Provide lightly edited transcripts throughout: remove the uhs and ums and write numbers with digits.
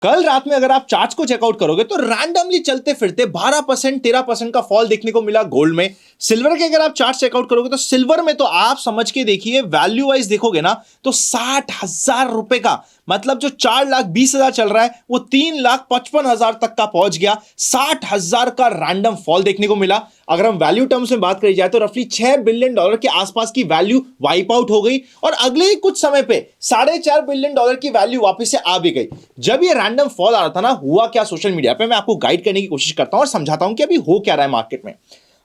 कल रात में अगर आप चार्ट्स को चेकआउट करोगे तो रैंडमली चलते फिरते 12% 13% का फॉल देखने को मिला गोल्ड में। सिल्वर के अगर आप चार्ट्स चेकआउट करोगे तो सिल्वर में तो आप समझ के देखिए, वैल्यू वाइज देखोगे ना तो 60,000 रुपए का, मतलब जो 4,20,000 चल रहा है वो 3,55,000 तक का पहुंच गया। 60,000 का रैंडम फॉल देखने को मिला। अगर हम वैल्यू टर्म्स में बात करी जाए तो रफली $6 बिलियन के आसपास की वैल्यू वाइप आउट हो गई और अगले ही कुछ समय पे $4.5 बिलियन की वैल्यू वापस से आ भी गई। जब ये रैंडम फॉल आ रहा था ना, हुआ क्या सोशल मीडिया पे, मैं आपको गाइड करने की कोशिश करता हूं और समझाता हूं कि अभी हो क्या रहा है मार्केट में।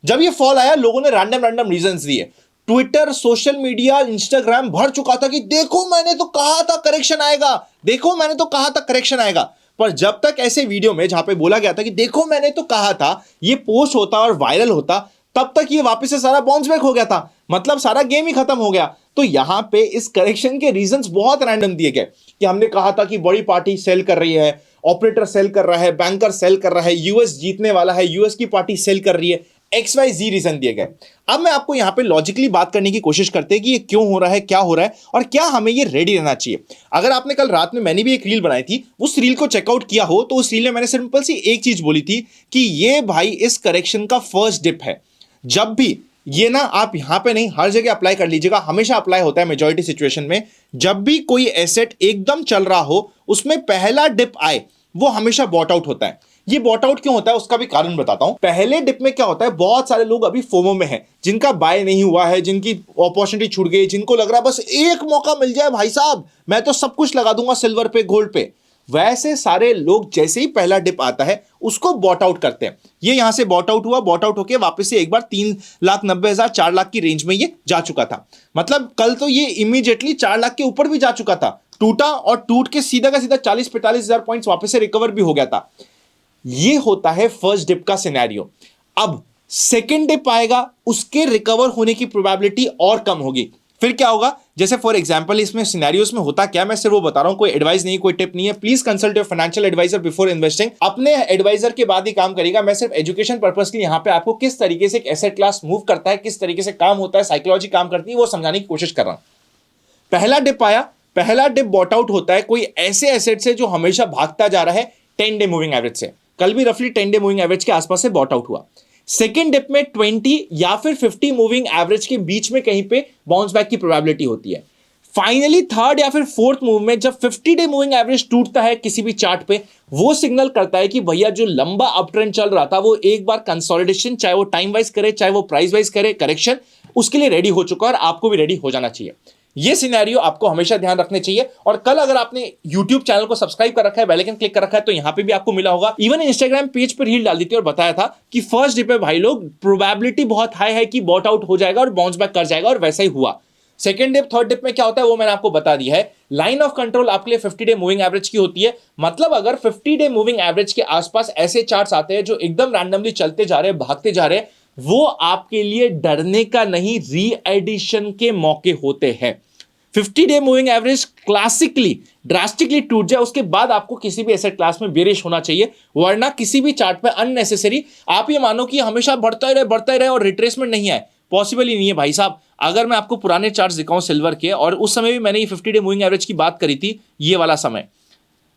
जब ये फॉल आया, लोगों ने रैंडम रीजंस दिए। ट्विटर, सोशल मीडिया, इंस्टाग्राम भर चुका था कि देखो मैंने तो कहा था करेक्शन आएगा, देखो मैंने तो कहा था करेक्शन आएगा। पर जब तक ऐसे वीडियो में जहां पे बोला गया था कि देखो मैंने तो कहा था, ये पोस्ट होता और वायरल होता, तब तक ये वापस से सारा बाउंस बैक हो गया था, मतलब सारा गेम ही खत्म हो गया। तो यहां पे इस करेक्शन के रीजंस बहुत रैंडम दिए गए कि हमने कहा था कि बड़ी पार्टी सेल कर रही है, ऑपरेटर सेल कर रहा है, बैंकर सेल कर रहा है, यूएस जीतने वाला है, यूएस की पार्टी सेल कर रही है, XYZ रीजन दिए गए। अब मैं आपको यहां पे लॉजिकली बात करने की कोशिश करते हैं कि ये क्यों हो रहा है, क्या हो रहा है और क्या हमें ये रेडी रहना चाहिए। अगर आपने कल रात में, मैंने भी एक रील बनाई थी, उस रील को चेकआउट किया हो तो उस रील में मैंने सिंपल सी एक चीज बोली थी कि ये भाई इस करेक्शन का फर्स्ट डिप है। जब भी ये ना, आप यहां पे नहीं, हर जगह अप्लाई कर लीजिएगा, हमेशा अप्लाई होता है मेजॉरिटी सिचुएशन में। जब भी कोई एसेट एकदम चल रहा हो, उसमें पहला डिप आए, वो हमेशा बॉट आउट होता है। ये बॉट आउट क्यों होता है उसका भी कारण बताता हूं। पहले डिप में क्या होता है, बहुत सारे लोग अभी फोमो में हैं, जिनका बाय नहीं हुआ है, जिनकी अपॉर्चुनिटी छूट गई, जिनको लग रहा है बस एक मौका मिल जाए भाई साहब, मैं तो सब कुछ लगा दूंगा सिल्वर पे, गोल्ड पे। वैसे सारे लोग जैसे ही पहला डिप आता है उसको बॉट आउट करते हैं। ये यहां से बॉट आउट हुआ, बॉट आउट होकर वापस से एक बार 3,90,000 4 लाख की रेंज में ये जा चुका था। मतलब कल तो ये इमीडिएटली 4 लाख के ऊपर भी जा चुका था, टूटा और टूट के सीधा का सीधा 40-45,000 पॉइंट्स वापस से रिकवर भी हो गया था। ये होता है फर्स्ट डिप का सिनेरियो। अब सेकेंड डिप आएगा, उसके रिकवर होने की प्रोबेबिलिटी और कम होगी। फिर क्या होगा, जैसे फॉर एग्जांपल इसमें सिनेरियोस में होता क्या, मैं सिर्फ वो बता रहा हूं, कोई एडवाइस नहीं, कोई टिप नहीं है। Please consult your financial adviser before investing. अपने एडवाइजर के बाद ही काम करेगा। मैं सिर्फ एजुकेशन पर्पस के लिए यहां पे आपको किस तरीके से एक एसेट क्लास मूव करता है, किस तरीके से काम होता है, साइकोलॉजी काम करती है, वो समझाने की कोशिश कर रहा हूं। पहला डिप आया, पहला डिप बॉट आउट होता है कोई ऐसे एसेट से जो हमेशा भागता जा रहा है 10 डे मूविंग एवरेज से। कल भी रफली 10 डे मूविंग एवरेज के आसपास से बॉट आउट हुआ। सेकेंड डिप में 20 या फिर 50 मूविंग एवरेज के बीच में कहीं पे बाउंस बैक की प्रोबेबिलिटी होती है। फाइनली थर्ड या फिर फोर्थ मूव में जब 50 डे मूविंग एवरेज टूटता है किसी भी चार्ट पे, वो सिग्नल करता है कि भैया जो लंबा अप ट्रेंड चल रहा था वो एक बार कंसोलिडेशन, चाहे वो टाइम वाइज करे चाहे वो प्राइस वाइज करे करेक्शन, उसके लिए रेडी हो चुका है और आपको भी रेडी हो जाना चाहिए। ये सिनेरियो आपको हमेशा ध्यान रखने चाहिए। और कल अगर आपने YouTube चैनल को सब्सक्राइब कर रखा है, बेल आइकन क्लिक कर रखा है, तो यहां पे भी आपको मिला होगा। इवन इंस्टाग्राम पेज पर रील डाल दी थी और बताया था कि फर्स्ट डे पे भाई लोग प्रोबेबिलिटी बहुत हाई है कि बॉट आउट हो जाएगा और बाउंस बैक कर जाएगा, और वैसा ही हुआ। सेकंड डिप, थर्ड डिप में क्या होता है वो मैंने आपको बता दिया है। लाइन ऑफ कंट्रोल आपके लिए 50 डे मूविंग एवरेज की होती है। मतलब अगर 50 डे मूविंग एवरेज के आसपास ऐसे चार्ट्स आते हैं जो एकदम रैंडमली चलते जा रहे हैं, भागते जा रहे हैं, वो आपके लिए डरने का नहीं, री एडिशन के मौके होते हैं। 50 day moving average classically drastically टूट जाए, उसके बाद आपको किसी भी एसेट क्लास में बेरिश होना चाहिए, वरना किसी भी चार्ट पे अननेसेसरी आप ये मानो कि हमेशा बढ़ता ही रहे और रिट्रेसमेंट नहीं आए, पॉसिबल ही नहीं है भाई साहब। अगर मैं आपको पुराने चार्ट्स दिखाऊं सिल्वर के, और उस समय भी मैंने ये 50 डे मूविंग एवरेज की बात करी थी, ये वाला समय,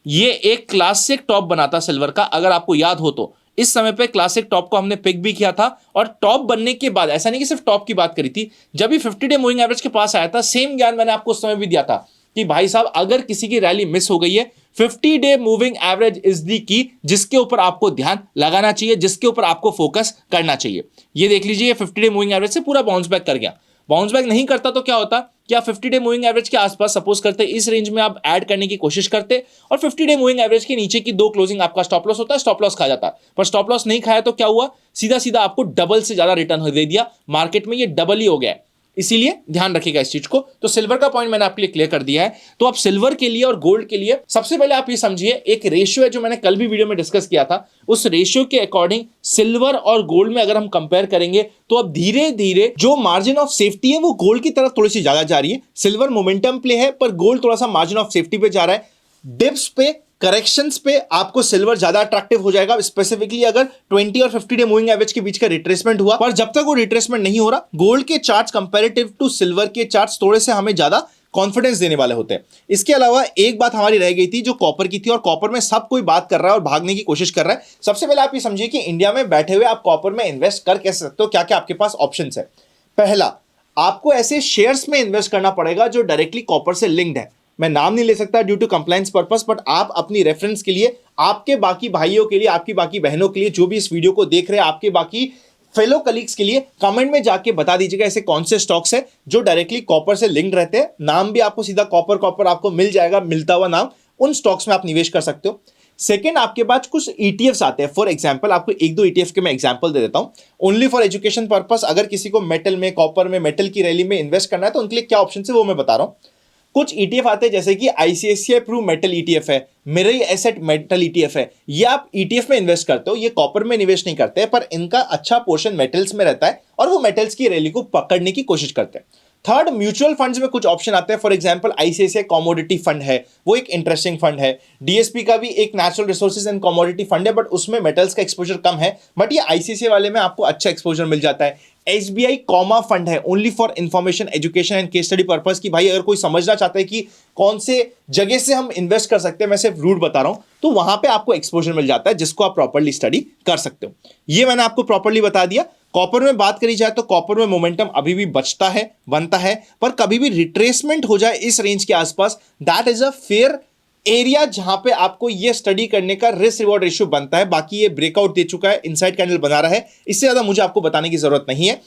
ये एक क्लासिक टॉप बनाता सिल्वर का, अगर आपको याद हो तो। इस समय पे क्लासिक टॉप को हमने पिक भी किया था, और टॉप बनने के बाद, ऐसा नहीं कि सिर्फ टॉप की बात करी थी, जब भी 50 डे मूविंग एवरेज के पास आया था, सेम ज्ञान मैंने आपको उस समय भी दिया था कि भाई साहब अगर किसी की रैली मिस हो गई है, 50 day moving average is the की, जिसके ऊपर आपको ध्यान लगाना चाहिए, जिसके ऊपर आपको फोकस करना चाहिए। ये देख लीजिए, 50 डे मूविंग एवरेज से पूरा बाउंस बैक कर गया। बाउंस बैक नहीं करता तो क्या होता, क्या 50 डे मूविंग एवरेज के आसपास सपोज करते इस रेंज में आप ऐड करने की कोशिश करते, और 50 डे मूविंग एवरेज के नीचे की दो क्लोजिंग आपका स्टॉप लॉस होता है, स्टॉप लॉस खा जाता। पर स्टॉप लॉस नहीं खाया तो क्या हुआ, सीधा सीधा आपको डबल से ज्यादा रिटर्न दे दिया मार्केट में, ये डबल ही हो गया। इसीलिए ध्यान रखिएगा इस चीज को। तो सिल्वर का पॉइंट मैंने आपके लिए क्लियर कर दिया है। तो आप सिल्वर के लिए और गोल्ड के लिए सबसे पहले आप ये समझिए, एक रेशियो है जो मैंने कल भी वीडियो में डिस्कस किया था, उस रेशियो के अकॉर्डिंग सिल्वर और गोल्ड में अगर हम कंपेयर करेंगे तो अब धीरे धीरे जो मार्जिन ऑफ सेफ्टी है वो गोल्ड की तरफ थोड़ी सी ज्यादा जा रही है। सिल्वर मोमेंटम प्ले है, पर गोल्ड थोड़ा सा मार्जिन ऑफ सेफ्टी पे जा रहा है। डिप्स पे, करेक्शंस पे आपको सिल्वर ज्यादा अट्रैक्टिव हो जाएगा, स्पेसिफिकली अगर 20 और 50 डे मूविंग एवरेज के बीच का रिट्रेसमेंट हुआ। पर जब तक वो रिट्रेसमेंट नहीं हो रहा, गोल्ड के चार्ट्स कंपैरेटिव टू सिल्वर के चार्ट्स थोड़े से हमें ज्यादा कॉन्फिडेंस देने वाले होते हैं। इसके अलावा एक बात हमारी रह गई थी जो कॉपर की थी, और कॉपर में सब कोई बात कर रहा है और भागने की कोशिश कर रहा है। सबसे पहले आप ये समझिए कि इंडिया में बैठे हुए आप कॉपर में इन्वेस्ट कर कैसे सकते हो, क्या क्या आपके पास ऑप्शन है। पहला, आपको ऐसे शेयर्स में इन्वेस्ट करना पड़ेगा जो डायरेक्टली कॉपर से लिंक्ड है। मैं नाम नहीं ले सकता due to compliance purpose, but आप अपनी रेफरेंस के लिए, आपके बाकी भाइयों के लिए, आपकी बाकी बहनों के लिए, जो भी इस वीडियो को देख रहे हैं, आपके बाकी फेलो कलीग्स के लिए कमेंट में जाके बता दीजिएगा ऐसे कौन से स्टॉक्स है जो डायरेक्टली कॉपर से लिंक्ड रहते हैं। नाम भी आपको सीधा कॉपर कॉपर आपको मिल जाएगा, मिलता हुआ नाम, उन स्टॉक्स में आप निवेश कर सकते हो। सेकेंड, आपके पास कुछ ईटीएफ्स आते हैं। फॉर एग्जांपल आपको एक दो ईटीएफ के मैं एग्जांपल दे देता हूं, ओनली फॉर एजुकेशन पर्पस। अगर किसी को मेटल में, कॉपर में, मेटल की रैली में इन्वेस्ट करना है तो उनके लिए क्या ऑप्शन है वो मैं बता रहा हूं। कुछ ईटीएफ आते हैं जैसे कि आईसीआईसीआई प्रू मेटल ईटीएफ है, मिरई एसेट मेटल ईटीएफ है। ये आप ईटीएफ में इन्वेस्ट करते हो, ये कॉपर में निवेश नहीं करते, पर इनका अच्छा पोर्शन मेटल्स में रहता है और वो मेटल्स की रैली को पकड़ने की कोशिश करते हैं। थर्ड, म्यूचुअल फंड्स में कुछ ऑप्शन आते हैं। For example ICICI commodity fund है, वो एक इंटरेस्टिंग फंड है। डीएसपी का भी एक natural resources and commodity fund है, बट उसमें मेटल्स का एक्सपोजर कम है, बट ये आईसीआईसीआई वाले में आपको अच्छा एक्सपोजर मिल जाता है। एसबीआई कॉमा फंड है, only for information, education and case study purpose की। भाई अगर कोई समझना चाहता है कि कौन से जगह से हम इन्वेस्ट कर सकते हैं, मैं सिर्फ रूट बता रहा हूं, तो वहां पे आपको एक्सपोजर मिल जाता है जिसको आप प्रॉपर्ली स्टडी कर सकते हो। ये मैंने आपको प्रॉपर्ली बता दिया। कॉपर में बात करी जाए तो कॉपर में मोमेंटम अभी भी बचता है, बनता है, पर कभी भी रिट्रेसमेंट हो जाए इस रेंज के आसपास, that is a fair area जहां पे आपको ये स्टडी करने का रिस्क रिवॉर्ड रेशियो बनता है। बाकी ये ब्रेकआउट दे चुका है, इनसाइड कैंडल बना रहा है, इससे ज्यादा मुझे आपको बताने की जरूरत नहीं है।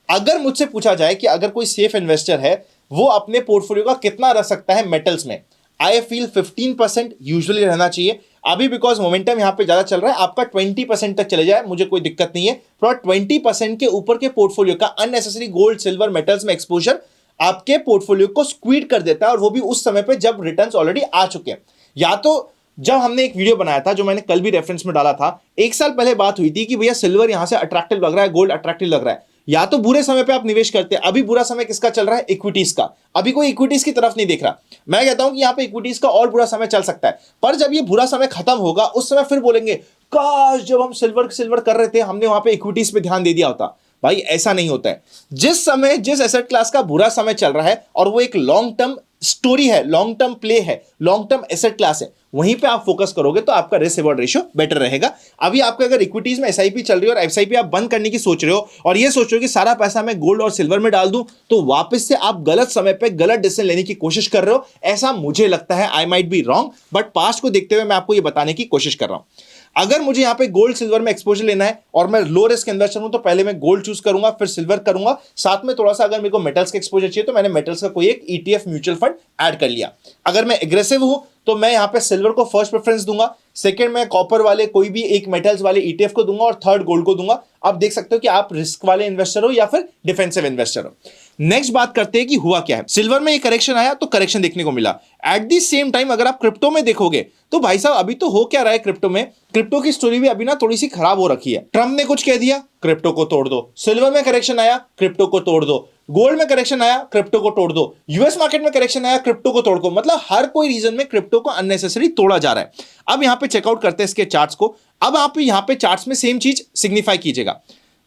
अगर मुझसे पूछा जाए कि अगर कोई सेफ इन्वेस्टर है वो अपने पोर्टफोलियो का कितना रख सकता है मेटल्स में, आई फील 15% यूजुअली रहना चाहिए। अभी बिकॉज मोमेंटम यहां पे ज्यादा चल रहा है, आपका 20% तक चले जाए मुझे कोई दिक्कत नहीं है, पर 20% के ऊपर के पोर्टफोलियो का अननेसेसरी गोल्ड सिल्वर मेटल्स में एक्सपोजर आपके पोर्टफोलियो को स्क्वीड कर देता है, और वो भी उस समय पे जब रिटर्न्स ऑलरेडी आ चुके हैं। या तो जब हमने एक वीडियो बनाया था जो मैंने कल भी रेफरेंस में डाला था, एक साल पहले बात हुई थी कि भैया सिल्वर यहां से अट्रैक्टिव लग रहा है, गोल्ड अट्रैक्टिव लग रहा है, या तो बुरे समय पे आप निवेश करते हैं। अभी बुरा समय किसका चल रहा है? इक्विटीज का। अभी कोई इक्विटीज की तरफ नहीं देख रहा। मैं कहता हूं कि यहां पे इक्विटीज का और बुरा समय चल सकता है, पर जब ये बुरा समय खत्म होगा उस समय फिर बोलेंगे काश जब हम सिल्वर कर रहे थे हमने वहां पे इक्विटीज पे ध्यान दे दिया होता। भाई ऐसा नहीं होता है। जिस समय जिस एसेट क्लास का बुरा समय चल रहा है और वो एक लॉन्ग टर्म स्टोरी है, लॉन्ग टर्म प्ले है, लॉन्ग टर्म एसेट क्लास है, वहीं पे आप फोकस करोगे तो आपका रिस्क रिवॉर्ड रेशियो बेटर रहेगा। अभी आपका अगर इक्विटीज में एसआईपी चल रही है और एसआईपी आप बंद करने की सोच रहे हो और ये सोच रहे हो कि सारा पैसा मैं गोल्ड और सिल्वर में डाल दूं, तो वापस से आप गलत समय पे गलत डिसीजन लेने की कोशिश कर रहे हो, ऐसा मुझे लगता है। I might be wrong, but past को देखते हुए मैं आपको ये बताने की कोशिश कर रहा हूं। अगर मुझे यहां पे गोल्ड सिल्वर में एक्सपोजर लेना है और मैं लो रिस्क इन्वेस्टर हूं, तो पहले मैं गोल्ड चूज करूंगा, फिर सिल्वर करूंगा, साथ में थोड़ा सा अगर मेरे को मेटल्स का एक्सपोजर चाहिए तो मैंने मेटल्स का कोई एक ईटीएफ म्यूचुअल फंड ऐड कर लिया। अगर मैं एग्रेसिव हूं तो मैं यहां पे सिल्वर को फर्स्ट प्रेफरेंस दूंगा, सेकंड में कॉपर वाले कोई भी एक मेटल्स वाले ईटीएफ को दूंगा, और थर्ड गोल्ड को दूंगा। आप देख सकते हो कि आप रिस्क वाले इन्वेस्टर हो या फिर डिफेंसिव इन्वेस्टर हो। नेक्स्ट बात करते हैं कि हुआ क्या है। सिल्वर में ये करेक्शन आया तो करेक्शन देखने को मिला। एट द सेम टाइम अगर आप क्रिप्टो में देखोगे तो भाई साहब अभी तो हो क्या रहा है क्रिप्टो में, क्रिप्टो की स्टोरी भी अभी ना थोड़ी सी खराब हो रखी है। ट्रम्प ने कुछ कह दिया, क्रिप्टो को तोड़ दो। सिल्वर में करेक्शन आया, क्रिप्टो को तोड़ दो। गोल्ड में करेक्शन आया, क्रिप्टो को तोड़ दो। यूएस मार्केट में करेक्शन आया, क्रिप्टो को तोड़ दो। मतलब हर कोई रीजन में क्रिप्टो को अननेसेसरी तोड़ा जा रहा है। अब यहां पे चेकआउट करते हैं इसके चार्ट्स को। अब आप यहां पे चार्ट्स में सेम चीज सिग्निफाई कीजिएगा।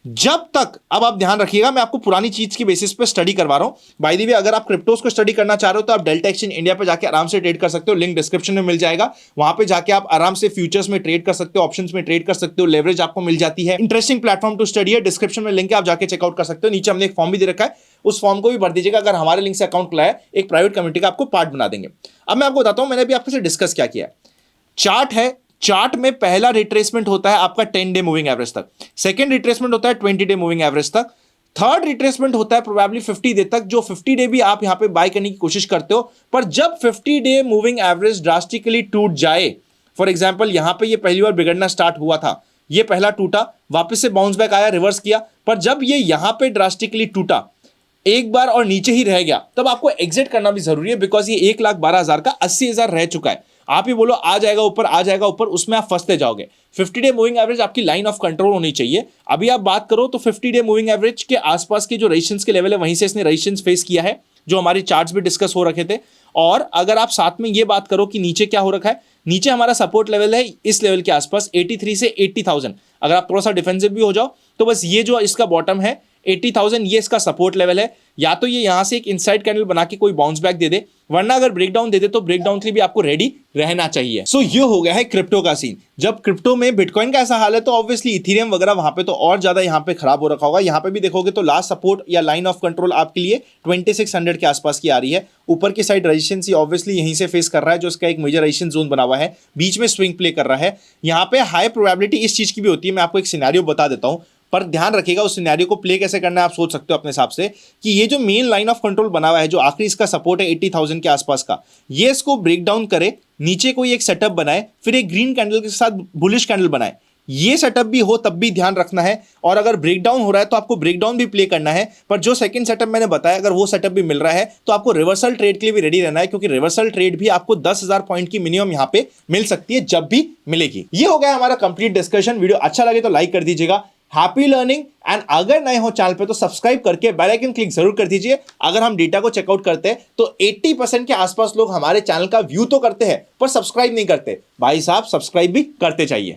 जब तक, अब आप ध्यान रखिएगा, मैं आपको पुरानी चीज की बेसिस पे स्टडी करवा रहा हूं। बाय द वे अगर आप क्रिप्टोस को स्टडी करना चाह रहे हो तो आप डेल्टा एक्सचेंज इंडिया पे जाके आराम से ट्रेड कर सकते हो, लिंक डिस्क्रिप्शन में मिल जाएगा। वहां पे जाके आप आराम से फ्यूचर्स में ट्रेड कर सकते हो, ऑप्शंस में ट्रेड कर सकते हो, लेवरेज आपको मिल जाती है। इंटरेस्टिंग प्लेटफॉर्म टू स्टडी है, डिस्क्रिप्शन में लिंक है, आप जाके चेकआउट कर सकते हो। नीचे हमने एक फॉर्म भी दे रखा है, उस फॉर्म को भी भर दीजिएगा। अगर हमारे लिंक से अकाउंट खुला है, एक प्राइवेट कम्युनिटी का आपको पार्ट बना देंगे। अब मैं आपको बताता हूं मैंने भी आपके साथ डिस्कस क्या किया है। चार्ट है, चार्ट में पहला रिट्रेसमेंट होता है आपका 10 डे मूविंग एवरेज तक, सेकंड रिट्रेसमेंट होता है 20 डे मूविंग एवरेज तक, थर्ड रिट्रेसमेंट होता है प्रोबेबली 50 डे तक, जो 50 डे भी आप यहां पे बाय करने की कोशिश करते हो। पर जब 50 डे मूविंग एवरेज ड्रास्टिकली टूट जाए, फॉर एग्जांपल यहां पे ये पहली बार बिगड़ना स्टार्ट हुआ था, ये पहला टूटा, वापस से बाउंस बैक आया, रिवर्स किया, पर जब ये यहां पे ड्रास्टिकली टूटा एक बार और नीचे ही रह गया, तब आपको एग्जिट करना भी जरूरी है, बिकॉज ये 1,12,000 का 80,000 रह चुका है। आप ही बोलो आ जाएगा ऊपर, आ जाएगा ऊपर, उसमें आप फंसते जाओगे। 50 डे मूविंग एवरेज आपकी लाइन ऑफ कंट्रोल होनी चाहिए। अभी आप बात करो तो 50 डे मूविंग एवरेज के आसपास के जो रेजिस्टेंस के लेवल है वहीं से इसने रेजिस्टेंस फेस किया है, जो हमारे चार्ट्स भी डिस्कस हो रखे थे। और अगर आप साथ में ये बात करो कि नीचे क्या हो रखा है, नीचे हमारा सपोर्ट लेवल है इस लेवल के आसपास 83 से 80,000। अगर आप थोड़ा सा डिफेंसिव भी हो जाओ तो बस ये जो इसका बॉटम है 80,000, ये इसका सपोर्ट लेवल है। या तो ये यहां से एक इनसाइड कैंडल बना के कोई बाउंस बैक दे दे, वरना अगर ब्रेकडाउन दे दे तो ब्रेकडाउन के लिए भी आपको रेडी रहना चाहिए। सो ये हो गया है क्रिप्टो का सीन। जब क्रिप्टो में बिटकॉइन का ऐसा हाल है तो ऑब्वियसली इथेरियम वगैरह वहां पे तो और ज्यादा यहाँ पे खराब हो रखा होगा। यहाँ पे भी देखोगे तो लास्ट सपोर्ट या लाइन ऑफ कंट्रोल आपके लिए 2600 के आसपास की आ रही है। ऊपर की साइड रेजिस्टेंस ऑब्वियसली यहीं से फेस कर रहा है, जो इसका एक मेजर रेजिस्टेंस जोन बना हुआ है, बीच में स्विंग प्ले कर रहा है। यहाँ पे हाई प्रोबेबिलिटी इस चीज की भी होती है, मैं आपको एक सिनेरियो बता देता हूँ, पर ध्यान रखिएगा उस सिनेरियो को प्ले कैसे करना है आप सोच सकते हो अपने हिसाब से, कि ये जो मेन लाइन ऑफ कंट्रोल बना हुआ है, जो आखिरी इसका सपोर्ट है 80,000 के आसपास का, ये इसको ब्रेक डाउन करे, नीचे कोई एक सेटअप बनाए, फिर एक ग्रीन कैंडल के साथ बुलिश कैंडल बनाए, ये सेटअप भी हो तब भी ध्यान रखना है। और अगर ब्रेकडाउन हो रहा है तो आपको ब्रेकडाउन भी प्ले करना है, पर जो सेकंड सेटअप मैंने बताया अगर वो सेटअप भी मिल रहा है तो आपको रिवर्सल ट्रेड के लिए भी रेडी रहना है, क्योंकि रिवर्सल ट्रेड भी आपको 10,000 पॉइंट की मिनिमम यहां पे मिल सकती है जब भी मिलेगी। ये हो गया हमारा कंप्लीट डिस्कशन। वीडियो अच्छा लगे तो लाइक कर दीजिएगा। हैप्पी लर्निंग, एंड अगर नए हो चैनल पे तो सब्सक्राइब करके बेल आइकन क्लिक जरूर कर दीजिए। अगर हम डेटा को चेकआउट करते हैं तो 80% के आसपास लोग हमारे चैनल का व्यू तो करते हैं पर सब्सक्राइब नहीं करते। भाई साहब सब्सक्राइब भी करते चाहिए।